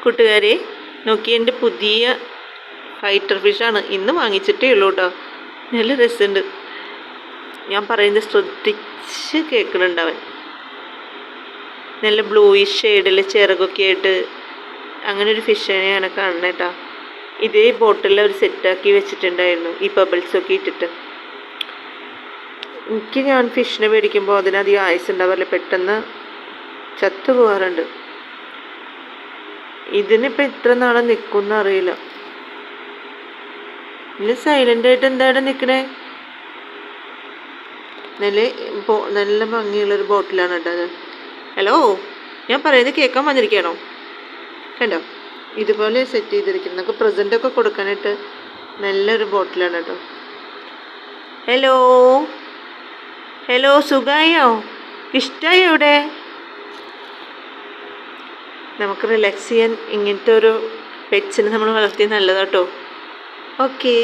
കൂട്ടുകാരെ നോക്കി, എൻ്റെ പുതിയ ഫൈറ്റർ ഫിഷാണ്. ഇന്ന് വാങ്ങിച്ചിട്ടേ ഉള്ളൂ കേട്ടോ. നല്ല രസമുണ്ട്. ഞാൻ പറയുന്നത് ശ്രദ്ധിച്ച് കേൾക്കുന്നുണ്ട് അവൻ. നല്ല ബ്ലൂയിഷ് ഷെയ്ഡിൽ ചിറകൊക്കെ ആയിട്ട് അങ്ങനെ ഒരു ഫിഷിനെയാണ് കാണുന്നത് കേട്ടോ. ഇതേ ബോട്ടിൽ ഒരു സെറ്റാക്കി വെച്ചിട്ടുണ്ടായിരുന്നു ഈ ബബിൾസൊക്കെ ഇട്ടിട്ട്. ഞാൻ ഫിഷിനെ മേടിക്കുമ്പോൾ അതിനധികം ആയുസ് ഉണ്ടാവാറില്ല, പെട്ടെന്ന് ചത്തു പോകാറുണ്ട്. ഇതിനിപ്പോൾ ഇത്ര നാളെ നിൽക്കുമെന്ന് അറിയില്ല. ഇന്ന് സൈലൻ്റ് ആയിട്ട് എന്താണ് നിൽക്കണേ? നല്ല ഭംഗിയുള്ളൊരു ബോട്ടിലാണ് കേട്ടോ അത്. ഹലോ, ഞാൻ പറയുന്നത് കേൾക്കാൻ വന്നിരിക്കുകയാണോ? കണ്ടോ, ഇതുപോലെ സെറ്റ് ചെയ്തിരിക്കുന്നത്. നമുക്ക് പ്രസൻ്റൊക്കെ കൊടുക്കാനായിട്ട് നല്ലൊരു ബോട്ടിലാണ് കേട്ടോ. ഹലോ ഹലോ, സുഖമായോ? ഇഷ്ടമായോ ഇവിടെ? നമുക്ക് റിലാക്സ് ചെയ്യാൻ ഇങ്ങനത്തെ ഒരു പെറ്റ്സിനെ നമ്മൾ വളർത്തിയത് നല്ലതാട്ടോ. ഓക്കെ.